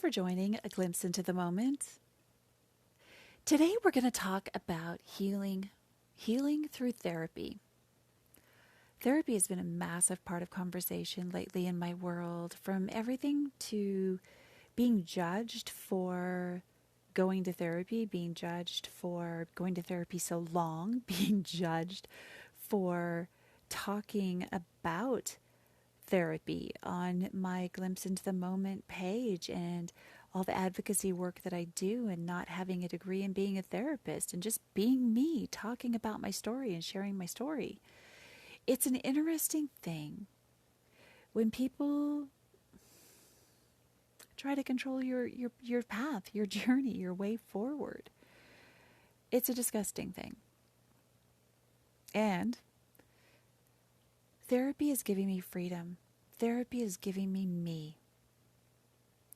for joining A Glimpse into the Moment. Today we're going to talk about healing through therapy. Therapy has been a massive part of conversation lately in my world, from everything to being judged for going to therapy, being judged for going to therapy so long, being judged for talking about therapy on my Glimpse into the Moment page, and all the advocacy work that I do, and not having a degree in being a therapist, and just being me, talking about my story and sharing my story. It's an interesting thing when people try to control your path, your journey, your way forward. It's a disgusting thing. And therapy is giving me freedom. Therapy is giving me me.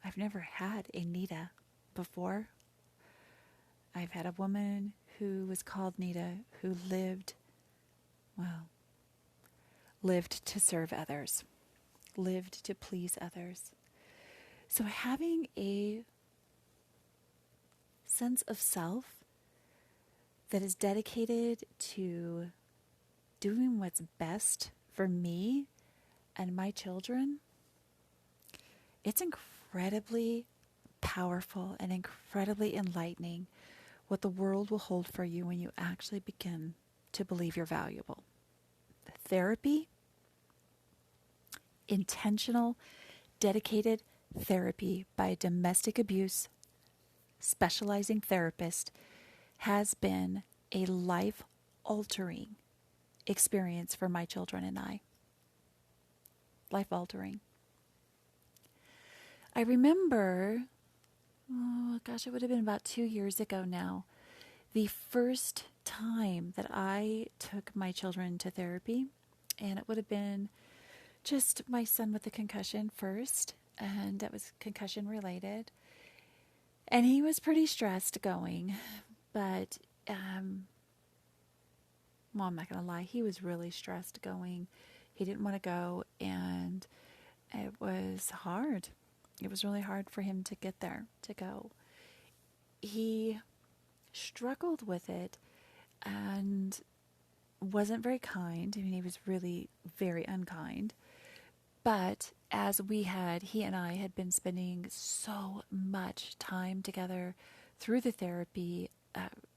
I've never had a Nita before. I've had a woman who was called Nita, who lived to serve others, lived to please others. So having a sense of self that is dedicated to doing what's best for me and my children, it's incredibly powerful and incredibly enlightening what the world will hold for you when you actually begin to believe you're valuable. Therapy, intentional, dedicated therapy by a domestic abuse specializing therapist, has been a life-altering experience for my children and I. Life-altering. I remember, it would have been about 2 years ago now, the first time that I took my children to therapy, and it would have been just my son with the concussion first, and that was concussion related. And he was pretty stressed going, but, I'm not going to lie, he was really stressed going. He didn't want to go, and it was hard. It was really hard for him to get there, to go. He struggled with it and wasn't very kind. I mean, he was really very unkind. But as he and I had been spending so much time together through the therapy,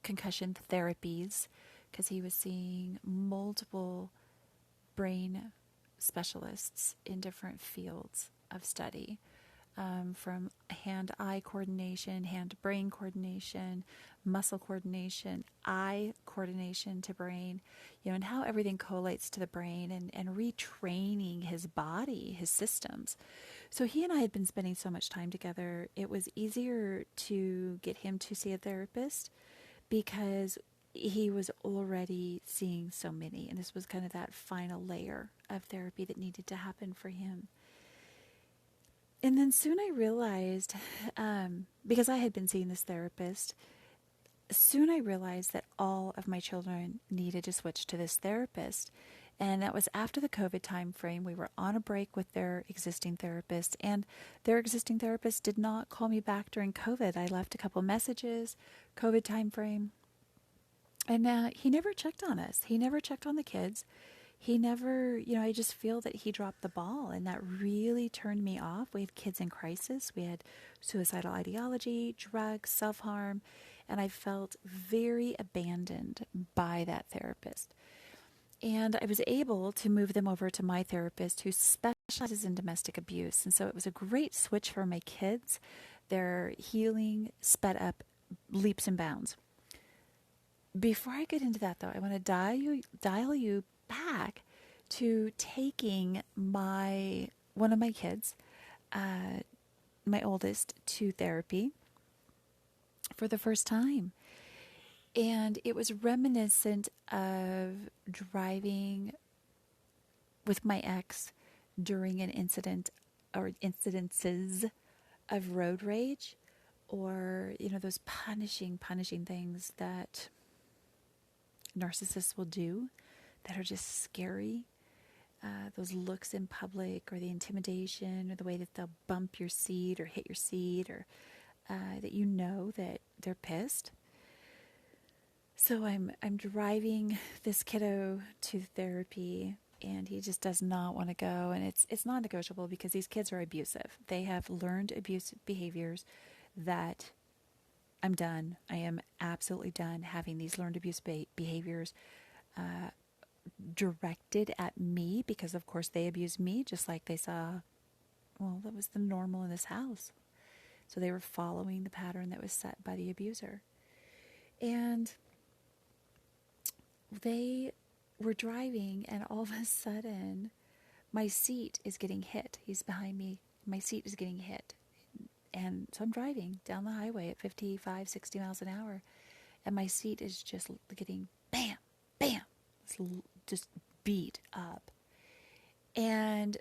concussion therapies, because he was seeing multiple brain specialists in different fields of study, from hand-eye coordination, hand-brain coordination, muscle coordination, eye coordination to brain, and how everything collates to the brain, and retraining his body, his systems. So he and I had been spending so much time together, it was easier to get him to see a therapist because he was already seeing so many, and this was kind of that final layer of therapy that needed to happen for him. And then soon I realized, because I had been seeing this therapist, soon I realized that all of my children needed to switch to this therapist. And that was after the COVID time frame. We were on a break with their existing therapist, and their existing therapist did not call me back during COVID. I left a couple messages, COVID time frame, and he never checked on us. He never checked on the kids. He never, I just feel that he dropped the ball, and that really turned me off. We had kids in crisis. We had suicidal ideology, drugs, self-harm, and I felt very abandoned by that therapist. And I was able to move them over to my therapist, who specializes in domestic abuse. And so it was a great switch for my kids. Their healing sped up leaps and bounds. Before I get into that, though, I want to dial you back to taking one of my kids, my oldest, to therapy for the first time. And it was reminiscent of driving with my ex during an incident or incidences of road rage, or, those punishing things that narcissists will do that are just scary. those looks in public, or the intimidation, or the way that they'll bump your seat or hit your seat, or that you know that they're pissed. So I'm driving this kiddo to therapy, and he just does not want to go, and it's non-negotiable because these kids are abusive. They have learned abusive behaviors that I'm done. I am absolutely done having these learned abuse behaviors directed at me, because of course they abused me just like they saw, well, that was the normal in this house. So they were following the pattern that was set by the abuser. And they were driving, and all of a sudden my seat is getting hit. He's behind me. My seat is getting hit. And so I'm driving down the highway at 55, 60 miles an hour, and my seat is just getting bam, bam, just beat up. And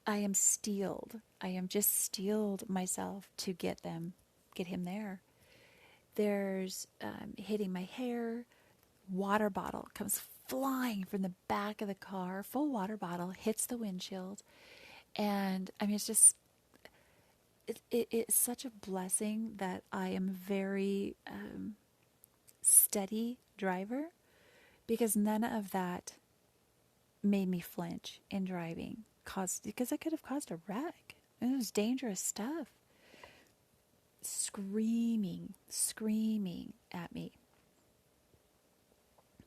I am steeled. I am just steeled myself to get him there. There's hitting my hair. Water bottle comes flying from the back of the car. Full water bottle hits the windshield. And I mean, it's just, it's such a blessing that I am a very steady driver, because none of that made me flinch in driving, because I could have caused a wreck. It was dangerous stuff. Screaming at me.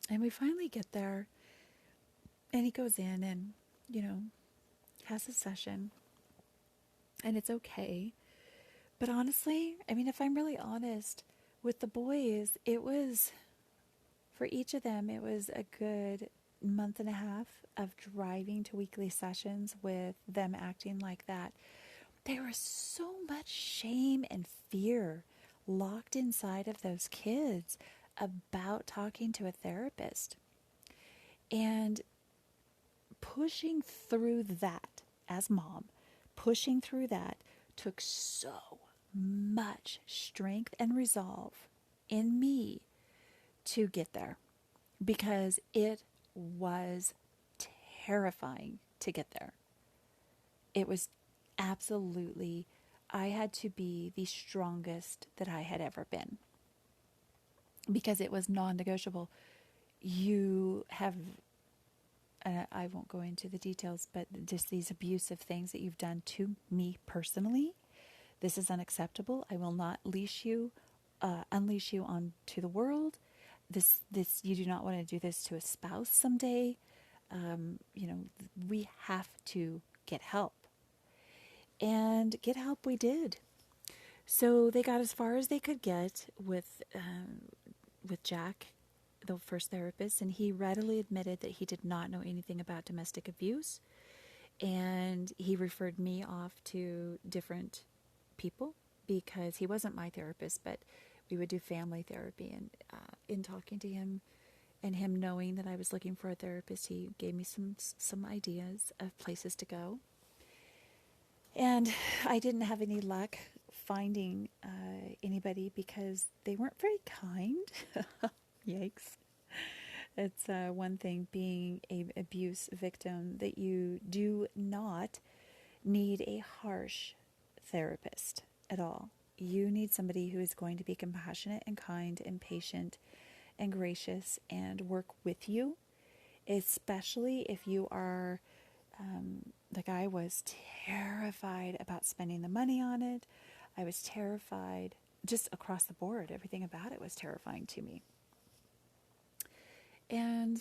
And we finally get there, and he goes in and, has a session, and it's okay. But honestly, I mean, if I'm really honest, with the boys, it was, for each of them, it was a good month and a half of driving to weekly sessions with them acting like that. There was so much shame and fear locked inside of those kids about talking to a therapist. And pushing through that, as mom, pushing through that took so much strength and resolve in me to get there, because it was terrifying to get there. It was absolutely, I had to be the strongest that I had ever been, because it was non-negotiable. You have, I won't go into the details, but just these abusive things that you've done to me personally, this is unacceptable. I will not unleash you onto the world. This, you do not want to do this to a spouse someday. We have to get help. And get help we did. So they got as far as they could get with Jack, the first therapist, and he readily admitted that he did not know anything about domestic abuse. And he referred me off to different people, because he wasn't my therapist, but we would do family therapy. And in talking to him, and him knowing that I was looking for a therapist, he gave me some ideas of places to go. And I didn't have any luck finding anybody, because they weren't very kind. Yikes. It's one thing being an abuse victim, that you do not need a harsh therapist at all. You need somebody who is going to be compassionate and kind and patient and gracious and work with you, especially if you are, like I was terrified about spending the money on it. I was terrified just across the board. Everything about it was terrifying to me. And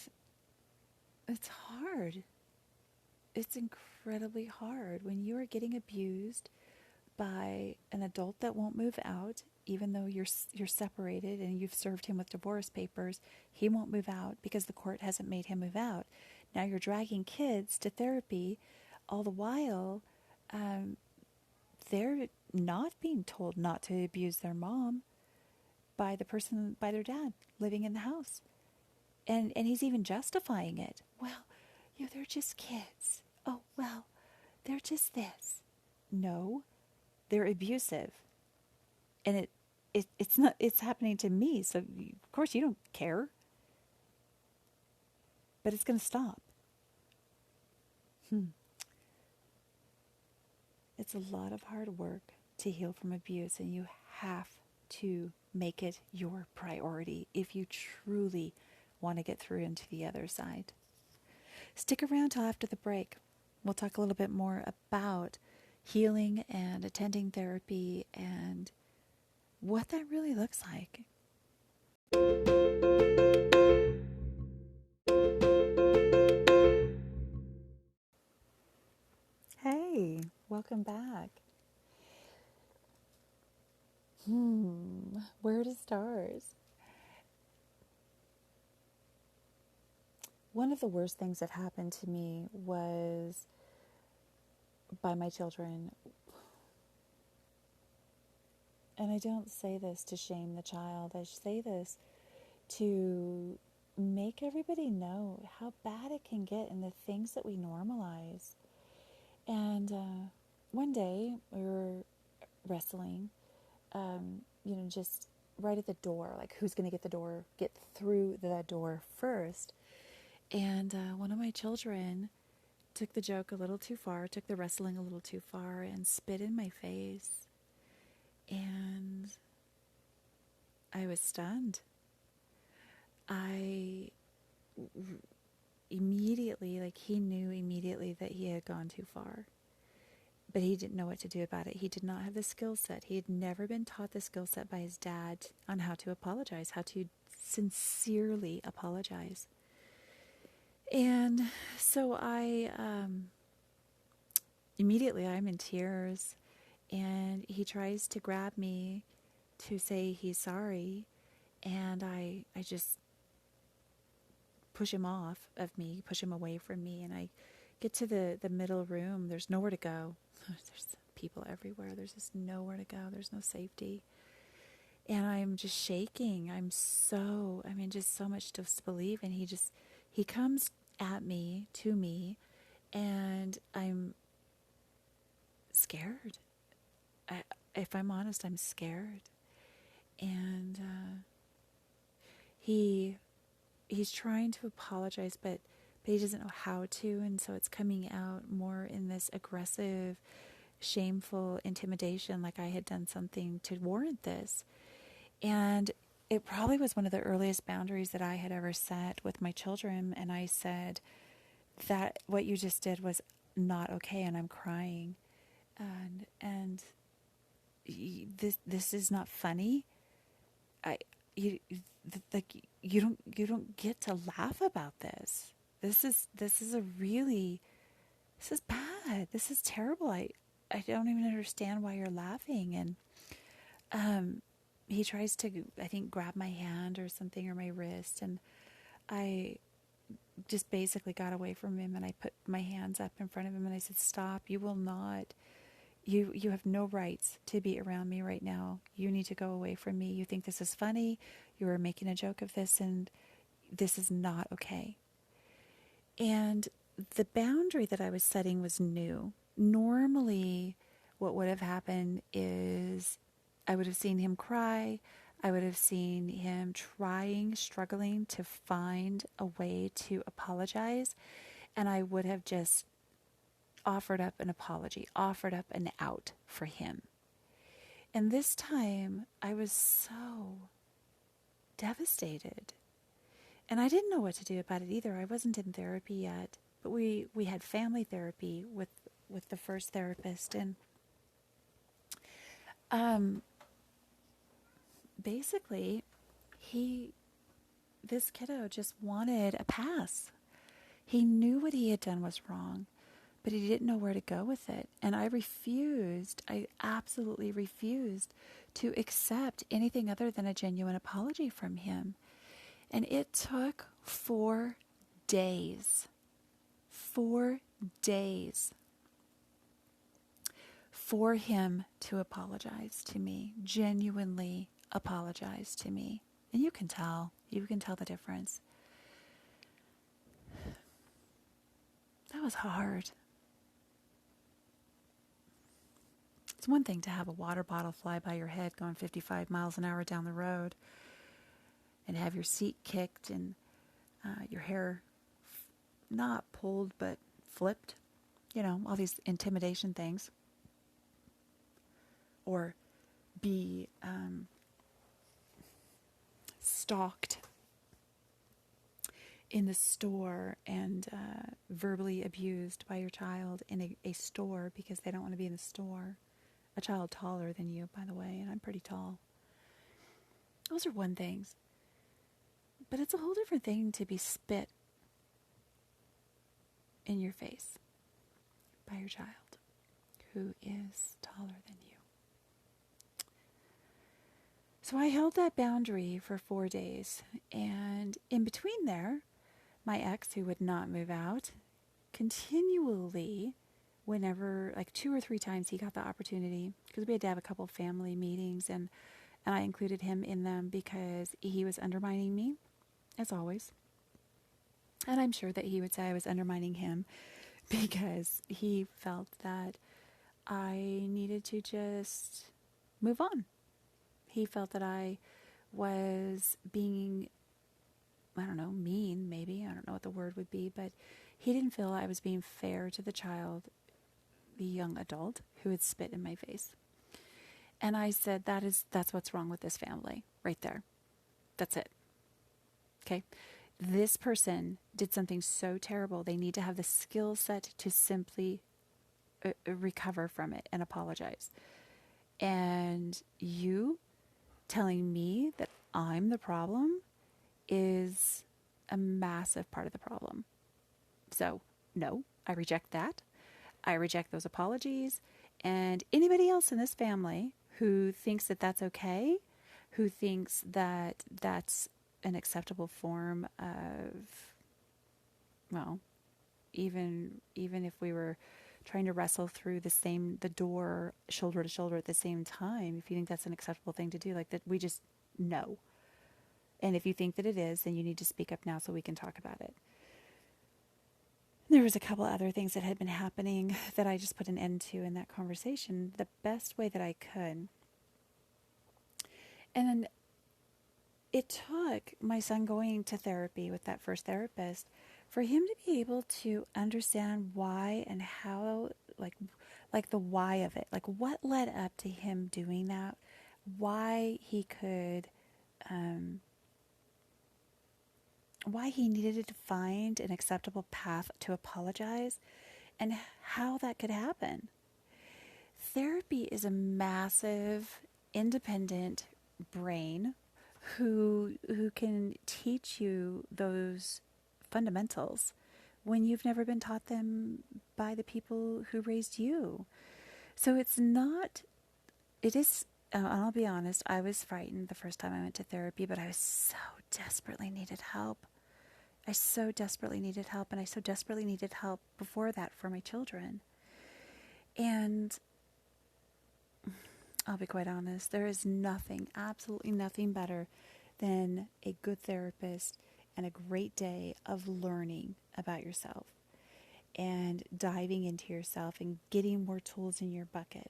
it's hard. It's incredibly hard when you are getting abused by an adult that won't move out, even though you're separated and you've served him with divorce papers. He won't move out because the court hasn't made him move out. Now you're dragging kids to therapy, all the while they're not being told not to abuse their mom by their dad living in the house. And he's even justifying it. Well, they're just kids. Oh, well, they're just this. No, they're abusive. And it's happening to me. So, of course, you don't care. But it's going to stop. It's a lot of hard work to heal from abuse, and you have to make it your priority if you truly want to get through into the other side. Stick around till after the break. We'll talk a little bit more about healing and attending therapy and what that really looks like. Hey, welcome back. Where to start? One of the worst things that happened to me was by my children. And I don't say this to shame the child. I say this to make everybody know how bad it can get and the things that we normalize. And one day we were wrestling, just right at the door, like who's going to get through the door first. And one of my children took the joke a little too far, took the wrestling a little too far, and spit in my face. And I was stunned. He knew immediately that he had gone too far. But he didn't know what to do about it. He did not have the skill set. He had never been taught the skill set by his dad on how to apologize, how to sincerely apologize. And so immediately I'm in tears, and he tries to grab me to say he's sorry, and I just push him off of me, push him away from me, and I get to the middle room. There's nowhere to go. There's people everywhere. There's just nowhere to go. There's no safety. And I'm just shaking. Just so much disbelief. And he comes at me, to me, and I'm scared. If I'm honest, I'm scared. And he's trying to apologize, but he doesn't know how to, and so it's coming out more in this aggressive, shameful intimidation, like I had done something to warrant this. And it probably was one of the earliest boundaries that I had ever set with my children, and I said that what you just did was not okay, and I'm crying, and this is not funny. You don't get to laugh about this. This is bad. This is terrible. I don't even understand why you're laughing. And he tries to, I think, grab my hand or something, or my wrist, and I just basically got away from him, and I put my hands up in front of him, and I said, "Stop! You will not. You have no rights to be around me right now. You need to go away from me. You think this is funny. You are making a joke of this, and this is not okay." And the boundary that I was setting was new. Normally, what would have happened is I would have seen him cry. I would have seen him struggling to find a way to apologize. And I would have just offered up an apology, offered up an out for him. And this time, I was so devastated. And I didn't know what to do about it either. I wasn't in therapy yet, but we had family therapy with the first therapist, and basically this kiddo just wanted a pass. He knew what he had done was wrong, but he didn't know where to go with it. And I absolutely refused to accept anything other than a genuine apology from him. And it took 4 days. 4 days for him to apologize to me, genuinely apologize to me. And you can tell the difference. That was hard. It's one thing to have a water bottle fly by your head going 55 miles an hour down the road, and have your seat kicked, and your hair not pulled but flipped. all these intimidation things, or be stalked in the store and verbally abused by your child in a store because they don't want to be in the store. A child taller than you, by the way, and I'm pretty tall. Those are one things. But it's a whole different thing to be spit in your face by your child who is taller than you. So I held that boundary for 4 days, and in between there, my ex, who would not move out, continually, whenever, like 2 or 3 times he got the opportunity, because we had to have a couple of family meetings, and I included him in them because he was undermining me, as always. And I'm sure that he would say I was undermining him because he felt that I needed to just move on. He felt that I was being, I don't know, mean, maybe. I don't know what the word would be, but he didn't feel I was being fair to the child, the young adult, who had spit in my face. And I said, that's what's wrong with this family, right there. That's it. Okay? This person did something so terrible, they need to have the skill set to simply recover from it and apologize. And you telling me that I'm the problem is a massive part of the problem. So, no, I reject that. I reject those apologies. And anybody else in this family who thinks that that's okay, who thinks that that's an acceptable form of, well, even if we were trying to wrestle through the door shoulder to shoulder at the same time, if you think that's an acceptable thing to do, like that, we just know. And if you think that it is, then you need to speak up now so we can talk about it. There was a couple other things that had been happening that I just put an end to in that conversation the best way that I could. And it took my son going to therapy with that first therapist for him to be able to understand why and how, like the why of it, like what led up to him doing that, why he could, why he needed to find an acceptable path to apologize, and how that could happen. Therapy is a massive, independent brain who can teach you those fundamentals when you've never been taught them by the people who raised you. So it is, I'll be honest, I was frightened the first time I went to therapy, but I so desperately needed help. I so desperately needed help, and I so desperately needed help before that for my children. And I'll be quite honest, there is nothing, absolutely nothing better than a good therapist and a great day of learning about yourself and diving into yourself and getting more tools in your bucket.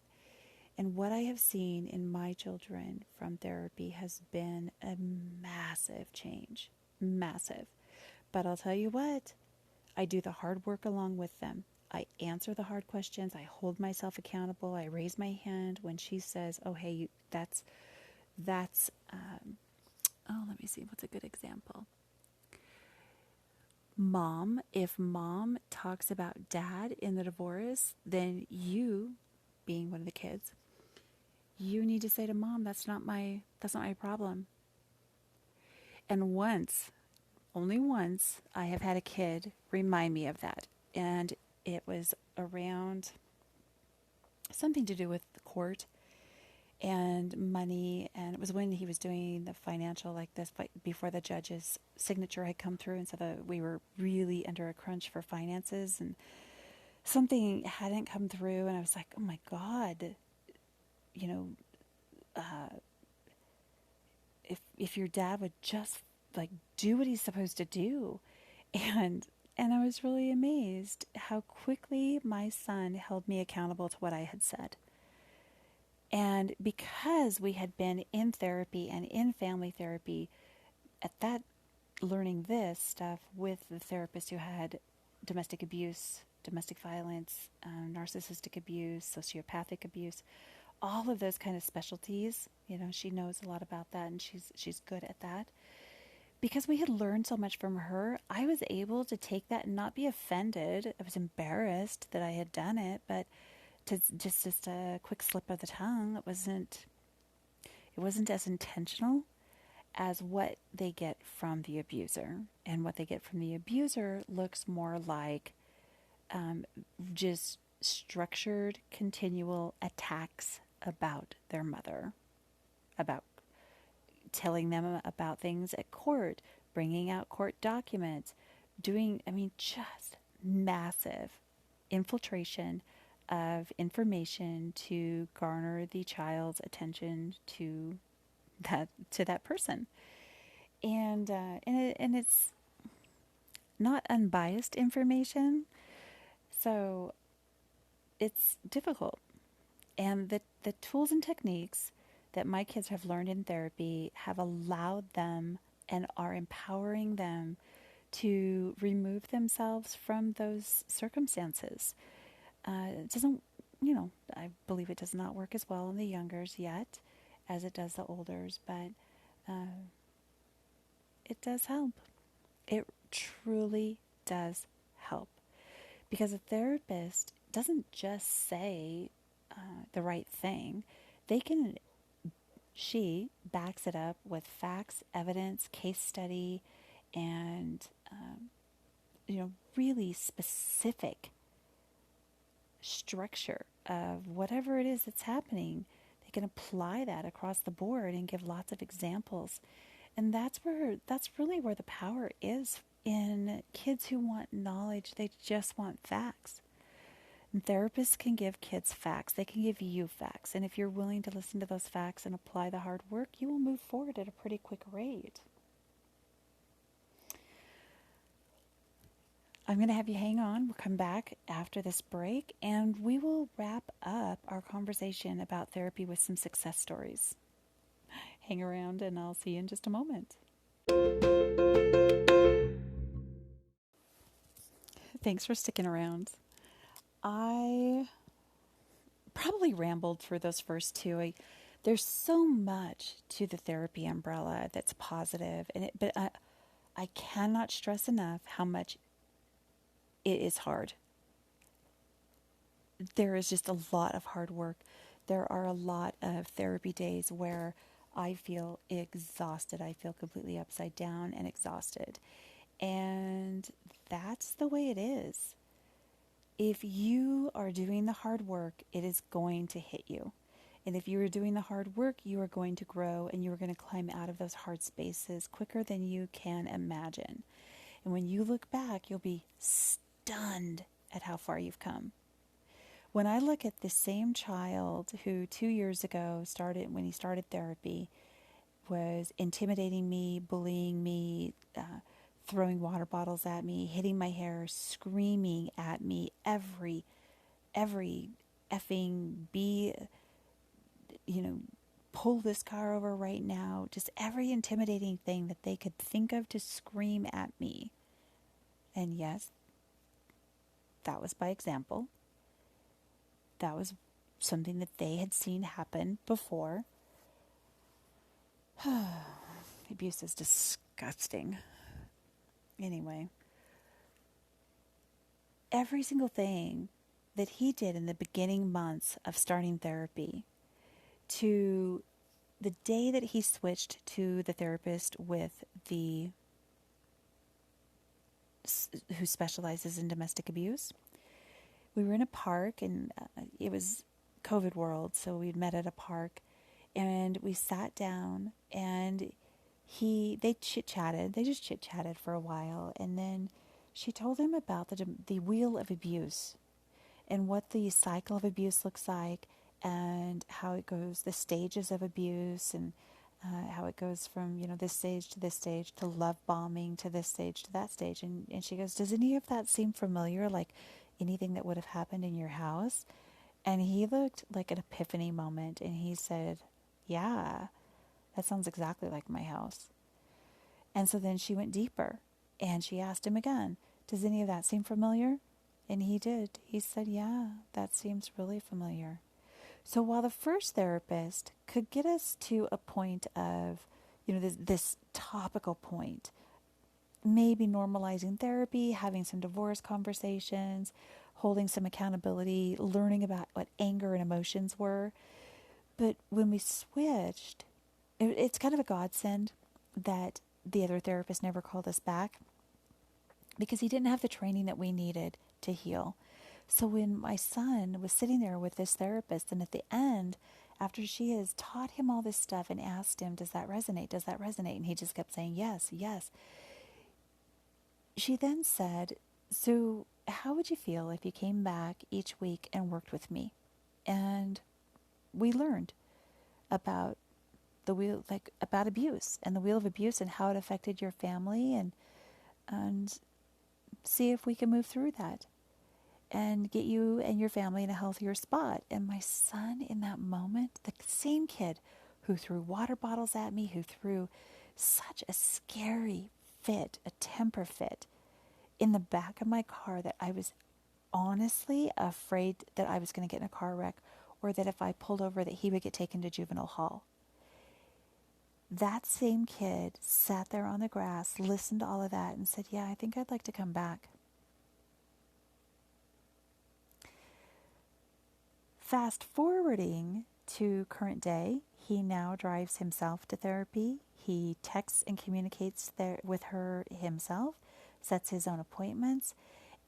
And what I have seen in my children from therapy has been a massive change. Massive. But I'll tell you what, I do the hard work along with them. I answer the hard questions. I hold myself accountable. I raise my hand when she says, oh, hey, that's, let me see, what's a good example? Mom, if mom talks about dad in the divorce, then you, being one of the kids, you need to say to mom, that's not my problem. And only once, I have had a kid remind me of that. And it was around something to do with the court and money. And it was when he was doing the financial like this, but before the judge's signature had come through. And so we were really under a crunch for finances. And something hadn't come through. And I was like, oh my God, if your dad would just like do what he's supposed to do. And I was really amazed how quickly my son held me accountable to what I had said. And because we had been in therapy and in family therapy at that, learning this stuff with the therapist who had domestic abuse domestic violence, narcissistic abuse, sociopathic abuse, all of those kind of specialties. She knows a lot about that, and she's good at that. Because we had learned so much from her, I was able to take that and not be offended. I was embarrassed that I had done it, but just a quick slip of the tongue. It wasn't as intentional as what they get from the abuser. And what they get from the abuser looks more like just structured, continual attacks about their mother, about telling them about things at court, bringing out court documents, just massive infiltration of information to garner the child's attention to that person. And it's not unbiased information, so it's difficult. And the tools and techniques that my kids have learned in therapy have allowed them and are empowering them to remove themselves from those circumstances. It doesn't, I believe it does not work as well in the youngers yet as it does the olders, but it does help. It truly does help. Because a therapist doesn't just say the right thing. She backs it up with facts, evidence, case study, and, really specific structure of whatever it is that's happening. They can apply that across the board and give lots of examples. And that's really where the power is in kids who want knowledge. They just want facts. And therapists can give kids facts. They can give you facts. And if you're willing to listen to those facts and apply the hard work, you will move forward at a pretty quick rate. I'm going to have you hang on. We'll come back after this break, and we will wrap up our conversation about therapy with some success stories. Hang around, and I'll see you in just a moment. Thanks for sticking around. I probably rambled through those first two. There's so much to the therapy umbrella that's positive, but I cannot stress enough how much it is hard. There is just a lot of hard work. There are a lot of therapy days where I feel exhausted. I feel completely upside down and exhausted. And that's the way it is. If you are doing the hard work, it is going to hit you. And if you are doing the hard work, you are going to grow and you are going to climb out of those hard spaces quicker than you can imagine. And when you look back, you'll be stunned at how far you've come. When I look at the same child who 2 years ago when he started therapy, was intimidating me, bullying me, throwing water bottles at me, hitting my hair, screaming at me, every effing pull this car over right now, just every intimidating thing that they could think of to scream at me. And yes, that was by example. That was something that they had seen happen before. Abuse is disgusting. Anyway, every single thing that he did in the beginning months of starting therapy to the day that he switched to the therapist with who specializes in domestic abuse. We were in a park, and it was COVID world, so we'd met at a park, and we sat down, and they chit-chatted. They just chit-chatted for a while, and then she told him about the wheel of abuse and what the cycle of abuse looks like and how it goes, the stages of abuse, and how it goes from, this stage to love bombing to this stage to that stage. And she goes, does any of that seem familiar, like anything that would have happened in your house? And he looked like an epiphany moment, and he said, yeah, that sounds exactly like my house. And so then she went deeper, and she asked him again, does any of that seem familiar? And he did. He said, yeah, that seems really familiar. So while the first therapist could get us to a point of, this topical point, maybe normalizing therapy, having some divorce conversations, holding some accountability, learning about what anger and emotions were. But when we switched, it's kind of a godsend that the other therapist never called us back, because he didn't have the training that we needed to heal. So when my son was sitting there with this therapist, and at the end, after she has taught him all this stuff and asked him, does that resonate? Does that resonate? And he just kept saying, yes, yes. She then said, so how would you feel if you came back each week and worked with me? And we learned about the wheel, about abuse and the wheel of abuse and how it affected your family, and see if we can move through that and get you and your family in a healthier spot. And my son, in that moment, the same kid who threw water bottles at me, who threw such a scary fit, a temper fit, in the back of my car, that I was honestly afraid that I was going to get in a car wreck, or that if I pulled over that he would get taken to juvenile hall. That same kid sat there on the grass, listened to all of that, and said, yeah, I think I'd like to come back. Fast forwarding to current day, he now drives himself to therapy. He texts and communicates with her himself, sets his own appointments.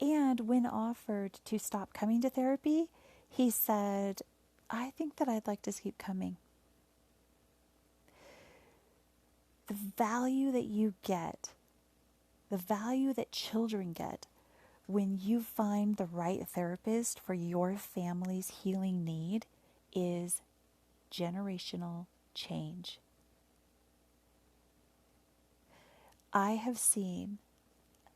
And when offered to stop coming to therapy, he said, I think that I'd like to keep coming. The value that you get, the value that children get when you find the right therapist for your family's healing need, is generational change. I have seen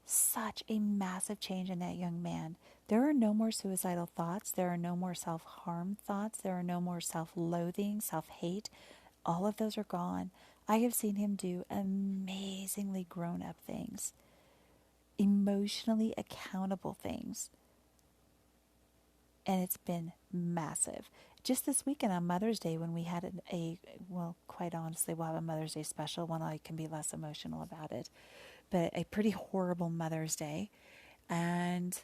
such a massive change in that young man. There are no more suicidal thoughts. There are no more self-harm thoughts. There are no more self-loathing, self-hate. All of those are gone. I have seen him do amazingly grown-up things, emotionally accountable things. And it's been massive. Just this weekend on Mother's Day, when we had quite honestly, we'll have a Mother's Day special when I can be less emotional about it. But a pretty horrible Mother's Day. And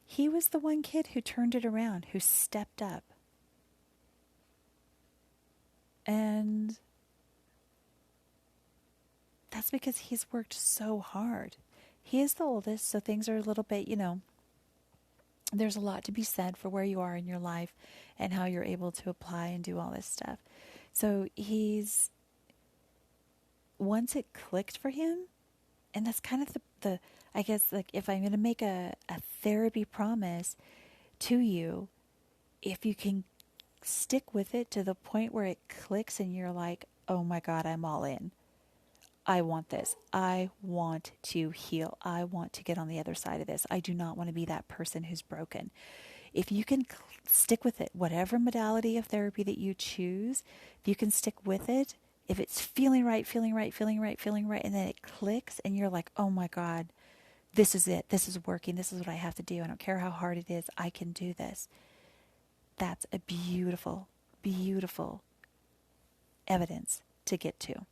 he was the one kid who turned it around, who stepped up. And that's because he's worked so hard. He is the oldest, so things are a little bit, there's a lot to be said for where you are in your life and how you're able to apply and do all this stuff. So once it clicked for him, and that's kind of the I guess, like, if I'm going to make a therapy promise to you, if you can stick with it to the point where it clicks and you're like, oh my God, I'm all in. I want this. I want to heal. I want to get on the other side of this. I do not want to be that person who's broken. If you can stick with it, whatever modality of therapy that you choose, if you can stick with it, if it's feeling right, and then it clicks and you're like, oh my God, this is it. This is working. This is what I have to do. I don't care how hard it is. I can do this. That's a beautiful, beautiful evidence to get to.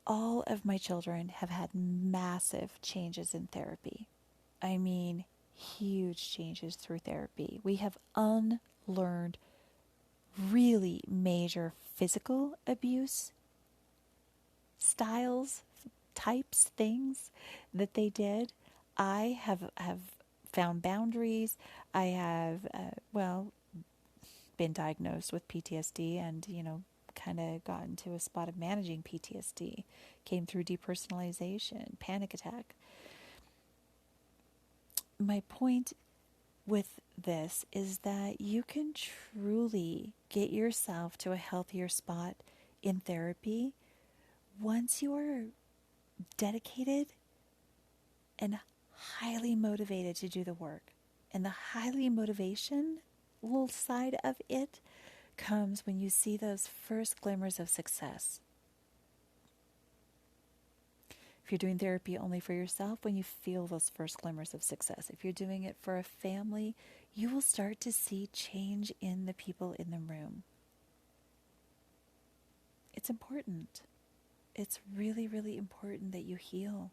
All of my children have had massive changes in therapy. I mean, huge changes through therapy. We have unlearned really major physical abuse styles, types, things that they did. I have found boundaries. I have, been diagnosed with PTSD and, kind of gotten to a spot of managing PTSD. Came through depersonalization, panic attack. My point with this is that you can truly get yourself to a healthier spot in therapy once you are dedicated and highly motivated to do the work. And the highly motivation little side of it comes when you see those first glimmers of success. If you're doing therapy only for yourself, when you feel those first glimmers of success. If you're doing it for a family, you will start to see change in the people in the room. It's important. It's really, really important that you heal.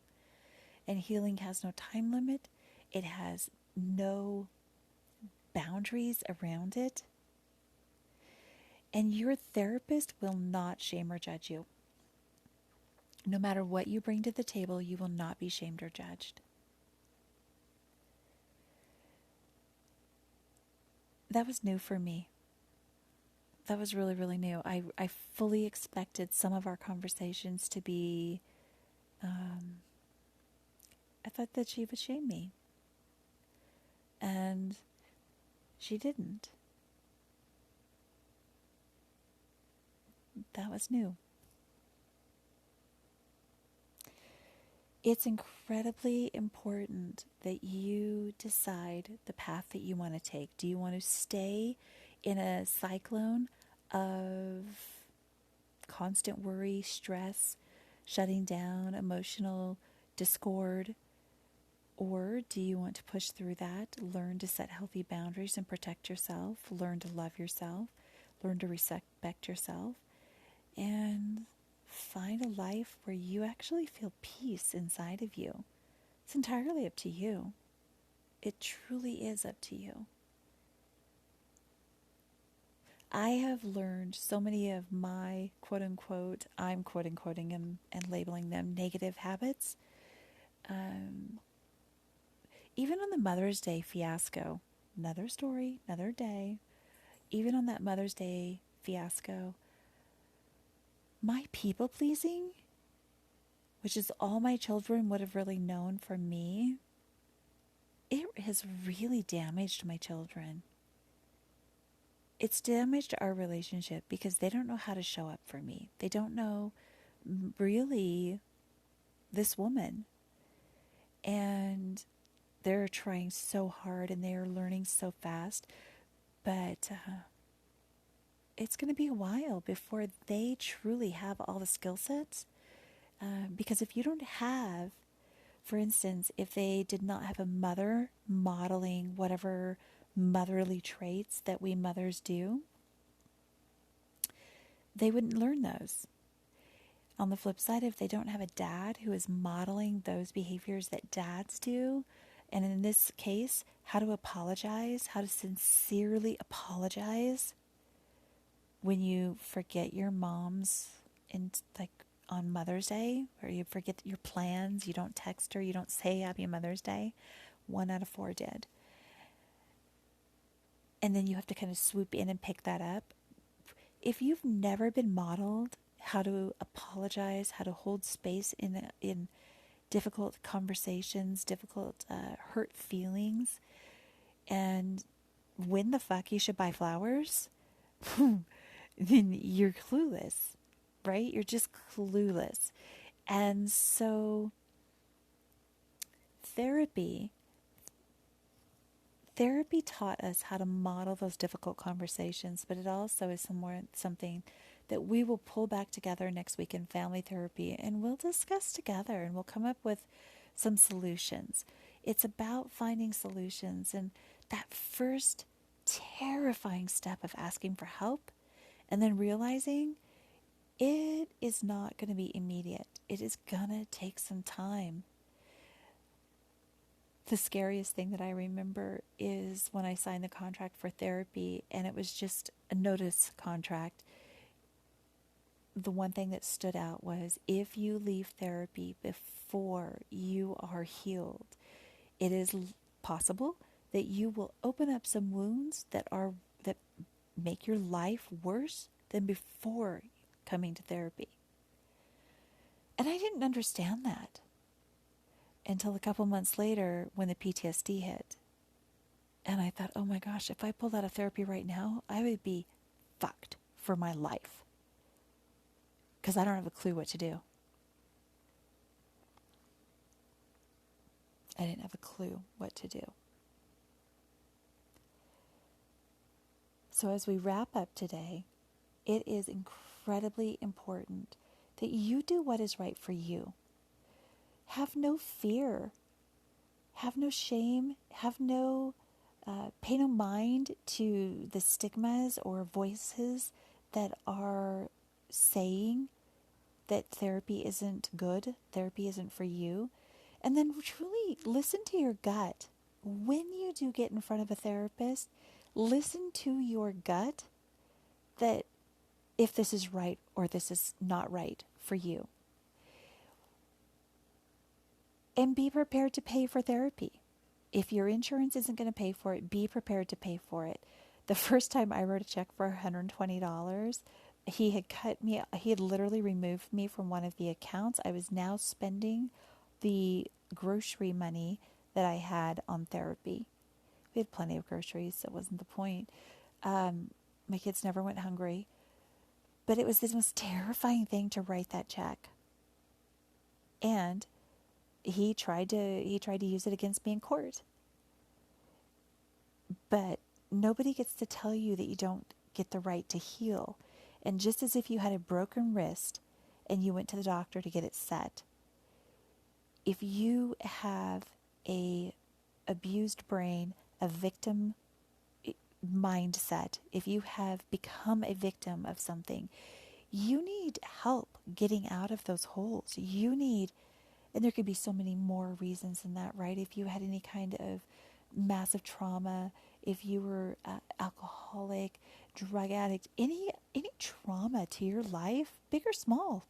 And healing has no time limit. It has no boundaries around it. And your therapist will not shame or judge you. No matter what you bring to the table, you will not be shamed or judged. That was new for me. That was really, really new. I fully expected some of our conversations to be, I thought that she would shame me. And she didn't. That was new. It's incredibly important that you decide the path that you want to take. Do you want to stay in a cyclone of constant worry, stress, shutting down, emotional discord? Or do you want to push through that, learn to set healthy boundaries and protect yourself, learn to love yourself, learn to respect yourself, and find a life where you actually feel peace inside of you? It's entirely up to you. It truly is up to you. I have learned so many of my quote-unquote, I'm quote-unquoting and labeling them negative habits. Even on the Mother's Day fiasco, another story, another day, even on that Mother's Day fiasco, my people-pleasing, which is all my children would have really known from me, it has really damaged my children. It's damaged our relationship because they don't know how to show up for me. They don't know really this woman. And they're trying so hard and they are learning so fast. But it's going to be a while before they truly have all the skill sets. Because if you don't have, for instance, if they did not have a mother modeling whatever motherly traits that we mothers do, they wouldn't learn those. On the flip side, if they don't have a dad who is modeling those behaviors that dads do, and in this case, how to apologize, how to sincerely apologize when you forget your mom's, like on Mother's Day, or you forget your plans, you don't text her, you don't say Happy Mother's Day. 1 out of 4 did. And then you have to kind of swoop in and pick that up. If you've never been modeled how to apologize, how to hold space in difficult conversations, difficult hurt feelings, and when the fuck you should buy flowers, then you're clueless, right? You're just clueless. And so therapy taught us how to model those difficult conversations, but it also is something that we will pull back together next week in family therapy, and we'll discuss together, and we'll come up with some solutions. It's about finding solutions, and that first terrifying step of asking for help and then realizing it is not going to be immediate. It is going to take some time. The scariest thing that I remember is when I signed the contract for therapy, and it was just a notice contract. The one thing that stood out was, if you leave therapy before you are healed, it is possible that you will open up some wounds that make your life worse than before coming to therapy. And I didn't understand that until a couple months later when the PTSD hit. And I thought, oh my gosh, if I pulled out of therapy right now, I would be fucked for my life. Because I don't have a clue what to do. I didn't have a clue what to do. So as we wrap up today, it is incredibly important that you do what is right for you. Have no fear. Have no shame. Pay no mind to the stigmas or voices that are saying that therapy isn't good, therapy isn't for you. And then truly listen to your gut. When you do get in front of a therapist, listen to your gut that if this is right or this is not right for you. And be prepared to pay for therapy. If your insurance isn't going to pay for it, be prepared to pay for it. The first time I wrote a check for $120, he had literally removed me from one of the accounts. I was now spending the grocery money that I had on therapy. We had plenty of groceries, so it wasn't the point. My kids never went hungry. But it was the most terrifying thing to write that check. And he tried to use it against me in court. But nobody gets to tell you that you don't get the right to heal. And just as if you had a broken wrist and you went to the doctor to get it set, if you have a abused brain, a victim mindset, if you have become a victim of something, you need help getting out of those holes. And there could be so many more reasons than that, right? If you had any kind of massive trauma, if you were alcoholic, drug addict, any trauma to your life, big or small,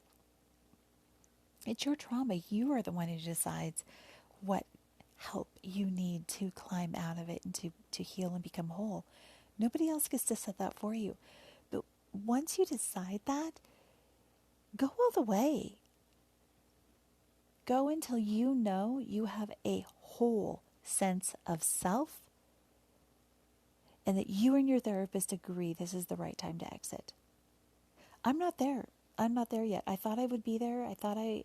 it's your trauma. You are the one who decides what help you need to climb out of it and to heal and become whole. Nobody else gets to set that for you. But once you decide that, go all the way. Go until you know you have a whole sense of self and that you and your therapist agree this is the right time to exit. I'm not there. I'm not there yet. I thought I would be there. I thought I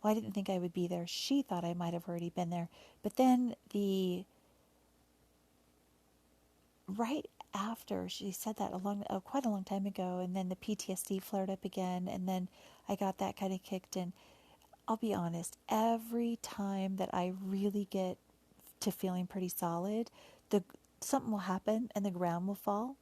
didn't think I would be there. She thought I might have already been there. But then right after she said that quite a long time ago, and then the PTSD flared up again, and then I got that kind of kicked in. I'll be honest, every time that I really get to feeling pretty solid, something will happen and the ground will fall.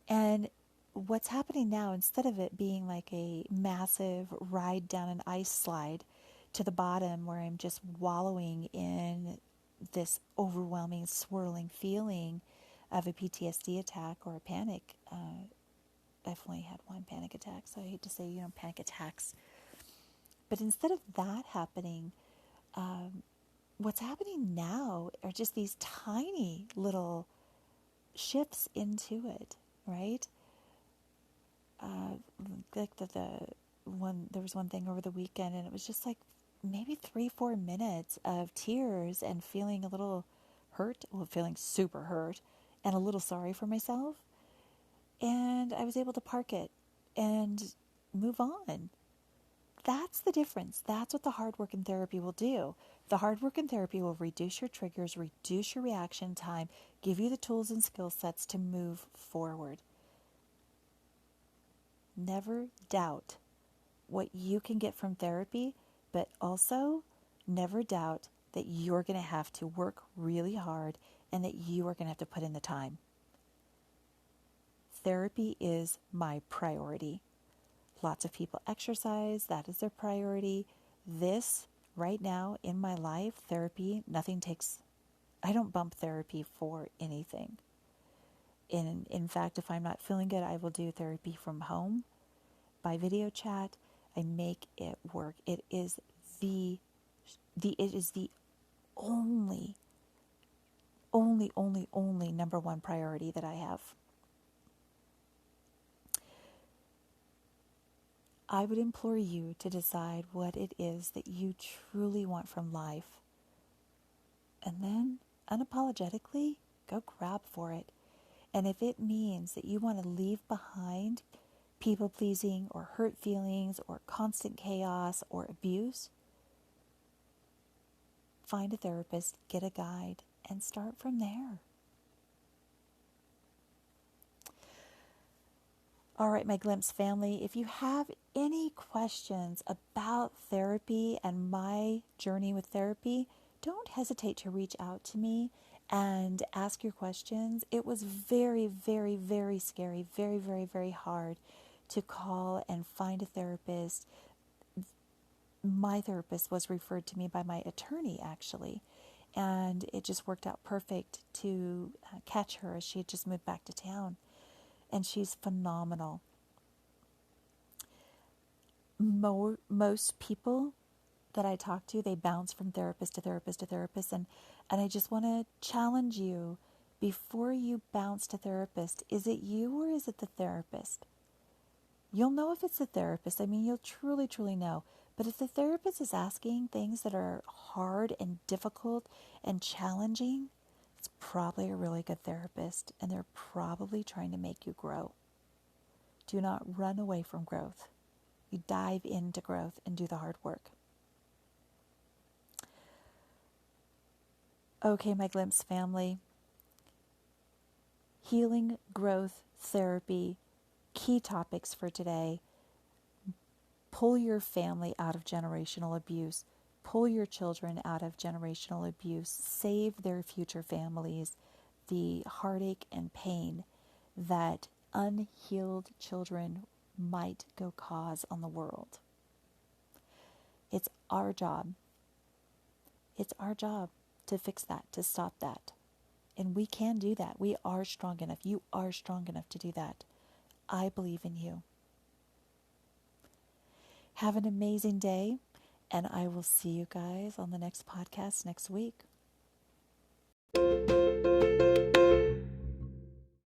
And what's happening now, instead of it being like a massive ride down an ice slide to the bottom where I'm just wallowing in this overwhelming, swirling feeling of a PTSD attack or a panic. I've only had one panic attack, so I hate to say, panic attacks. But instead of that happening, what's happening now are just these tiny little shifts into it, right? Like there was one thing over the weekend, and it was just like maybe 3-4 minutes of tears and feeling a little hurt, feeling super hurt, and a little sorry for myself. And I was able to park it and move on. That's the difference. That's what the hard work in therapy will do. The hard work in therapy will reduce your triggers, reduce your reaction time, give you the tools and skill sets to move forward. Never doubt what you can get from therapy, but also never doubt that you're going to have to work really hard and that you are going to have to put in the time. Therapy is my priority. Lots of people exercise, that is their priority. This, right now in my life, therapy, I don't bump therapy for anything. In fact, if I'm not feeling good, I will do therapy from home by video chat. I make it work. It is the only number one priority that I have. I would implore you to decide what it is that you truly want from life. And then, unapologetically, go grab for it. And if it means that you want to leave behind people-pleasing or hurt feelings or constant chaos or abuse, find a therapist, get a guide, and start from there. All right, my Glimpse family, if you have any questions about therapy and my journey with therapy, don't hesitate to reach out to me and ask your questions. It was very, very, very scary, very, very, very hard to call and find a therapist. My therapist was referred to me by my attorney, actually, and it just worked out perfect to catch her as she had just moved back to town. And she's phenomenal. Most people that I talk to, they bounce from therapist to therapist to therapist. And I just want to challenge you, before you bounce to therapist, is it you or is it the therapist? You'll know if it's the therapist. I mean, you'll truly, truly know. But if the therapist is asking things that are hard and difficult and challenging, it's probably a really good therapist, and they're probably trying to make you grow. Do not run away from growth. You dive into growth and do the hard work. Okay, my Glimpse family. Healing, growth, therapy, key topics for today. Pull your family out of generational abuse. Pull your children out of generational abuse. Save their future families the heartache and pain that unhealed children might go cause on the world. It's our job. It's our job to fix that, to stop that. And we can do that. We are strong enough. You are strong enough to do that. I believe in you. Have an amazing day, and I will see you guys on the next podcast next week.